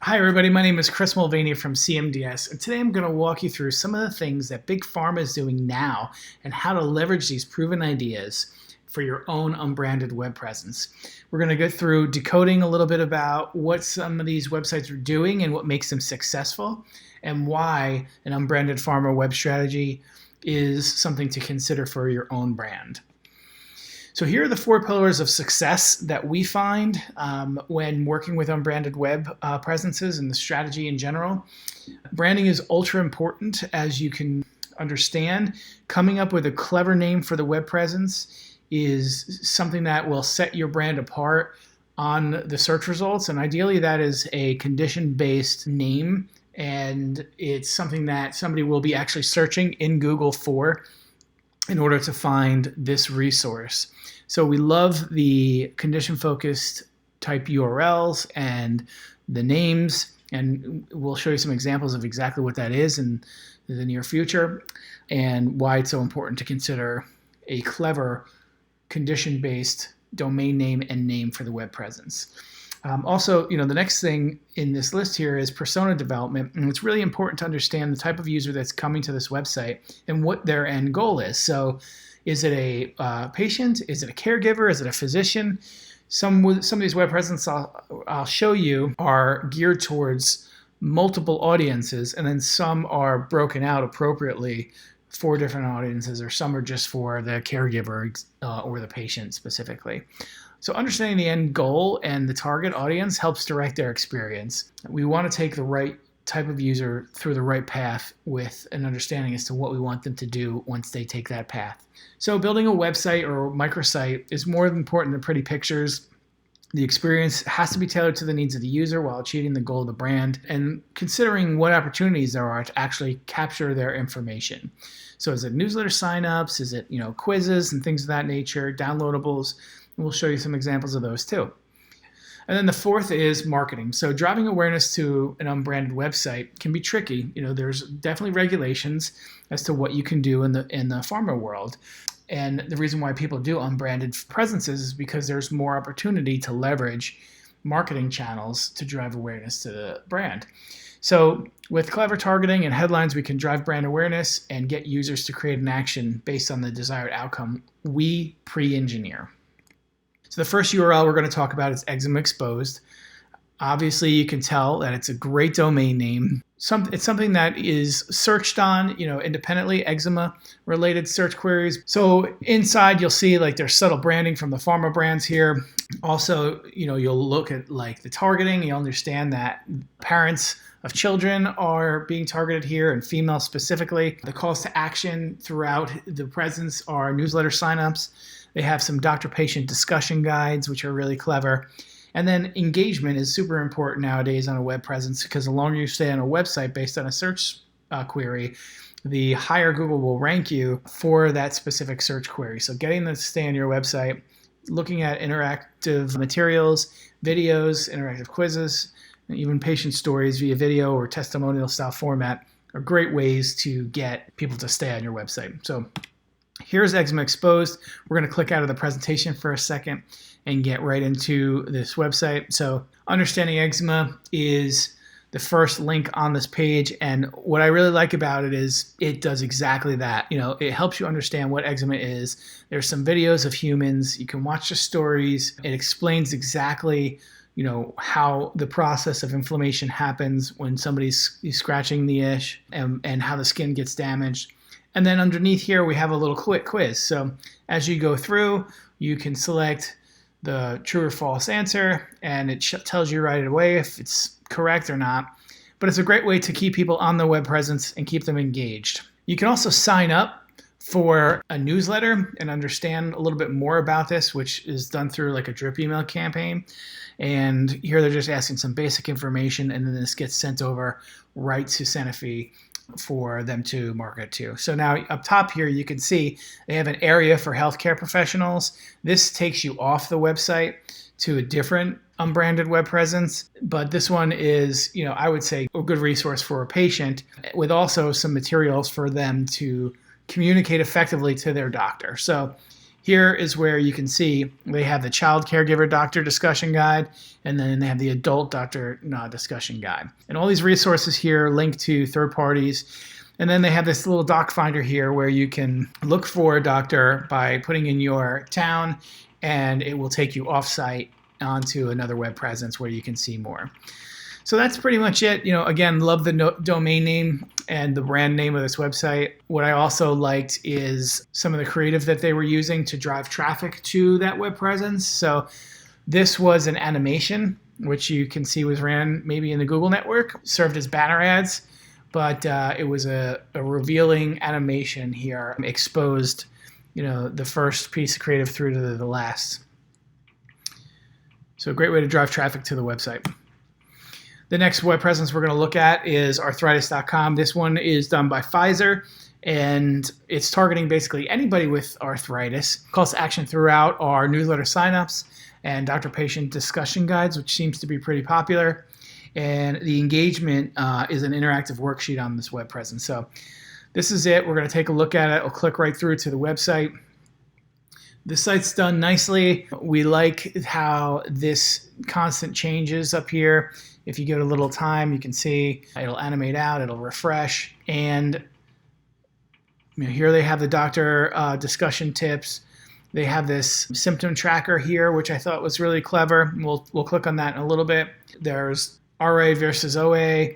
Hi, everybody. My name is Chris Mulvaney from CMDS, and today I'm going to walk you through some of the things that Big Pharma is doing now and how to leverage these proven ideas for your own unbranded web presence. We're going to go through decoding a little bit about what some of these websites are doing and what makes them successful, and why an unbranded pharma web strategy is something to consider for your own brand. So here are the 4 pillars of success that we find when working with unbranded web presences and the strategy in general. Branding is ultra important, as you can understand. Coming up with a clever name for the web presence is something that will set your brand apart on the search results, and ideally that is a condition-based name, and it's something that somebody will be actually searching in Google for in order to find this resource. So we love the condition-focused type URLs and the names, and we'll show you some examples of exactly what that is in the near future and why it's so important to consider a clever condition-based domain name and name for the web presence. Also, the next thing in this list here is persona development, and it's really important to understand the type of user that's coming to this website and what their end goal is. So is it a patient? Is it a caregiver? Is it a physician? Some of these web presences I'll show you are geared towards multiple audiences, and then some are broken out appropriately for different audiences, or some are just for the caregiver or the patient specifically. So understanding the end goal and the target audience helps direct their experience. We want to take the right type of user through the right path with an understanding as to what we want them to do once they take that path. So building a website or microsite is more important than pretty pictures. The experience has to be tailored to the needs of the user while achieving the goal of the brand and considering what opportunities there are to actually capture their information. So is it newsletter signups? Is it quizzes and things of that nature, downloadables? We'll show you some examples of those too. And then the 4th is marketing. So driving awareness to an unbranded website can be tricky. There's definitely regulations as to what you can do in the pharma world. And the reason why people do unbranded presences is because there's more opportunity to leverage marketing channels to drive awareness to the brand. So with clever targeting and headlines, we can drive brand awareness and get users to create an action based on the desired outcome we pre-engineer. So the first URL we're going to talk about is Eczema Exposed. Obviously, you can tell that it's a great domain name. It's something that is searched on, independently, eczema-related search queries. So inside, you'll see there's subtle branding from the pharma brands here. Also, you'll look at the targeting. You'll understand that parents of children are being targeted here, and female specifically. The calls to action throughout the presence are newsletter signups. They have some doctor-patient discussion guides, which are really clever. And then engagement is super important nowadays on a web presence, because the longer you stay on a website based on a search query, the higher Google will rank you for that specific search query. So getting them to stay on your website, looking at interactive materials, videos, interactive quizzes, and even patient stories via video or testimonial style format are great ways to get people to stay on your website. So here's Eczema Exposed. We're going to click out of the presentation for a second and get right into this website. So understanding eczema is the first link on this page, and what I really like about it is it does exactly that. It helps you understand what eczema is. There's some videos of humans. You can watch the stories. It explains exactly how the process of inflammation happens when somebody's scratching the itch, and how the skin gets damaged. And then underneath here, we have a little quick quiz. So as you go through, you can select the true or false answer, and it tells you right away if it's correct or not. But it's a great way to keep people on the web presence and keep them engaged. You can also sign up for a newsletter and understand a little bit more about this, which is done through a drip email campaign. And here they're just asking some basic information, and then this gets sent over right to Sanofi for them to market to. So now up top here, you can see they have an area for healthcare professionals. This takes you off the website to a different unbranded web presence. But this one is, I would say a good resource for a patient, with also some materials for them to communicate effectively to their doctor. So Here is where you can see they have the child caregiver doctor discussion guide, and then they have the adult doctor discussion guide. And all these resources here link to third parties. And then they have this little doc finder here where you can look for a doctor by putting in your town, and it will take you off-site onto another web presence where you can see more. So that's pretty much it. Again, love the domain name and the brand name of this website. What I also liked is some of the creative that they were using to drive traffic to that web presence. So this was an animation, which you can see was ran maybe in the Google network, served as banner ads, but it was a revealing animation here, exposed, the first piece of creative through to the last. So a great way to drive traffic to the website. The next web presence we're going to look at is arthritis.com. This one is done by Pfizer, and it's targeting basically anybody with arthritis. Calls to action throughout are newsletter signups and doctor-patient discussion guides, which seems to be pretty popular. And the engagement is an interactive worksheet on this web presence. So this is it. We're going to take a look at it. I'll click right through to the website. The site's done nicely. We like how this constant changes up here. If you give it a little time, you can see it'll animate out, it'll refresh. And here they have the doctor discussion tips. They have this symptom tracker here, which I thought was really clever. We'll click on that in a little bit. There's RA versus OA.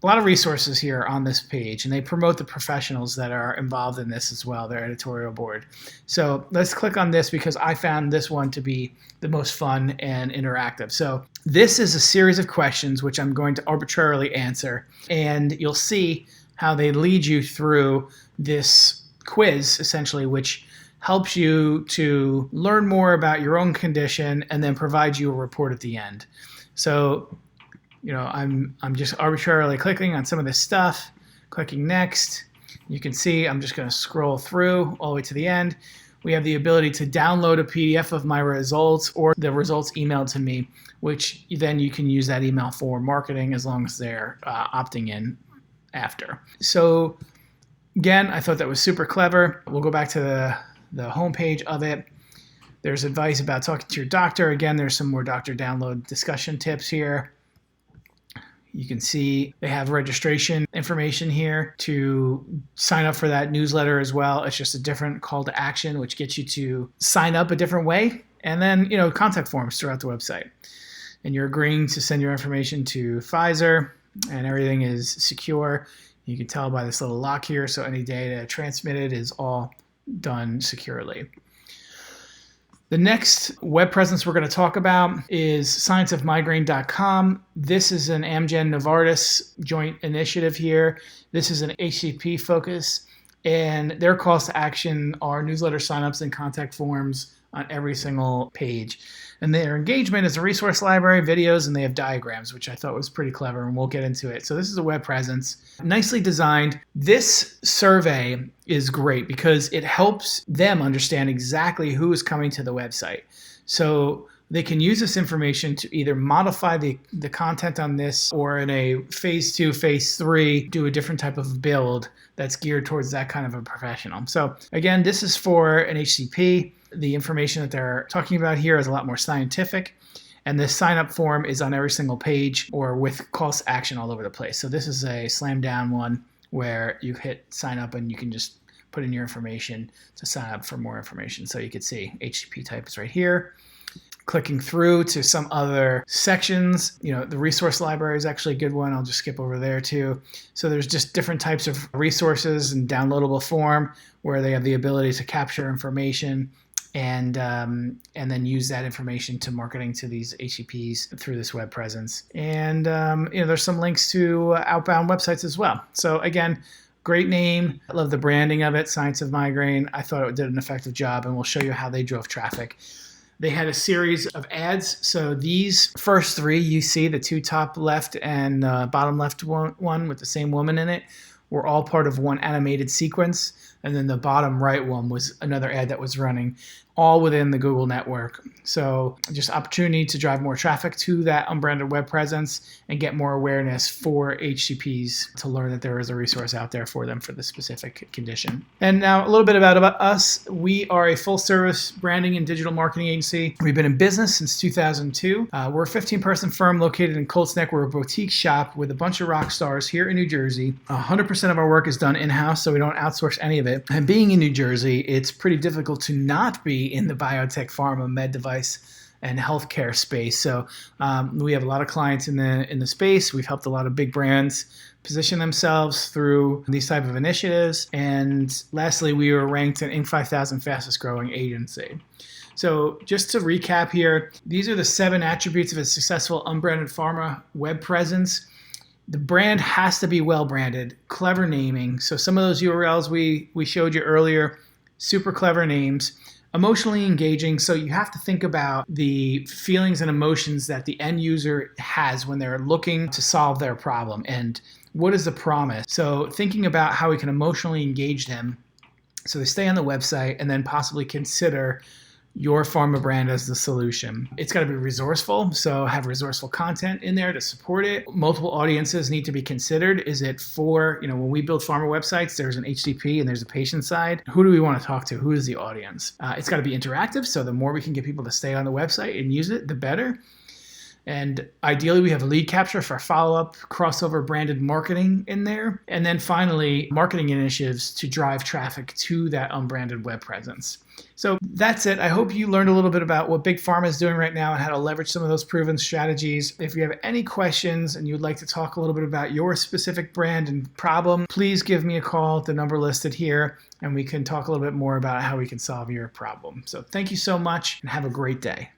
A lot of resources here on this page, and they promote the professionals that are involved in this as well, their editorial board. So let's click on this because I found this one to be the most fun and interactive. So this is a series of questions which I'm going to arbitrarily answer, and you'll see how they lead you through this quiz, essentially, which helps you to learn more about your own condition and then provide you a report at the end. So I'm just arbitrarily clicking on some of this stuff, clicking next. You can see I'm just going to scroll through all the way to the end. We have the ability to download a PDF of my results or the results emailed to me, which then you can use that email for marketing as long as they're opting in after. So again, I thought that was super clever. We'll go back to the homepage of it. There's advice about talking to your doctor. Again, there's some more doctor download discussion tips here. You can see they have registration information here to sign up for that newsletter as well. It's just a different call to action, which gets you to sign up a different way. And then, contact forms throughout the website. And you're agreeing to send your information to Pfizer, and everything is secure. You can tell by this little lock here, so any data transmitted is all done securely. The next web presence we're going to talk about is scienceofmigraine.com. This is an Amgen-Novartis joint initiative here. This is an HCP focus, and their calls to action are newsletter signups and contact forms on every single page. And their engagement is a resource library, videos, and they have diagrams, which I thought was pretty clever, and we'll get into it. So this is a web presence, nicely designed. This survey is great because it helps them understand exactly who is coming to the website. So they can use this information to either modify the content on this, or in a phase 2, phase 3, do a different type of build that's geared towards that kind of a professional. So again, this is for an HCP. The information that they're talking about here is a lot more scientific, and this sign up form is on every single page or with calls to action all over the place. So this is a slam down one where you hit sign up and you can just put in your information to sign up for more information. So you can see HCP type is right here. Clicking through to some other sections, the resource library is actually a good one. I'll just skip over there too. So there's just different types of resources and downloadable form where they have the ability to capture information and then use that information to marketing to these HCPs through this web presence. And there's some links to outbound websites as well. So again, great name. I love the branding of it, Science of Migraine. I thought it did an effective job, and we'll show you how they drove traffic. They had a series of ads. So these first three, you see the two top left and bottom left one with the same woman in it, were all part of one animated sequence. And then the bottom right one was another ad that was running. all within the Google network. So just opportunity to drive more traffic to that unbranded web presence and get more awareness for HCPs to learn that there is a resource out there for them for the specific condition. And now a little bit about us. We are a full service branding and digital marketing agency. We've been in business since 2002. We're a 15-person firm located in Colts Neck. We're a boutique shop with a bunch of rock stars here in New Jersey. 100% of our work is done in-house, so we don't outsource any of it. And being in New Jersey, it's pretty difficult to not be in the biotech, pharma, med device, and healthcare space. So we have a lot of clients in the space. We've helped a lot of big brands position themselves through these type of initiatives. And lastly, we were ranked an Inc. 5000 fastest growing agency. So just to recap here, these are the 7 attributes of a successful unbranded pharma web presence. The brand has to be well branded, clever naming. So some of those URLs we showed you earlier, super clever names. Emotionally engaging, so you have to think about the feelings and emotions that the end user has when they're looking to solve their problem and what is the promise. So thinking about how we can emotionally engage them so they stay on the website and then possibly consider your pharma brand as the solution. It's got to be resourceful, so have resourceful content in there to support it. Multiple audiences need to be considered. Is it for, when we build pharma websites, there's an HCP and there's a patient side. Who do we want to talk to? Who is the audience? It's got to be interactive, so the more we can get people to stay on the website and use it, the better. And ideally, we have a lead capture for follow-up, crossover branded marketing in there. And then finally, marketing initiatives to drive traffic to that unbranded web presence. So that's it. I hope you learned a little bit about what Big Pharma is doing right now and how to leverage some of those proven strategies. If you have any questions and you'd like to talk a little bit about your specific brand and problem, please give me a call at the number listed here, and we can talk a little bit more about how we can solve your problem. So thank you so much and have a great day.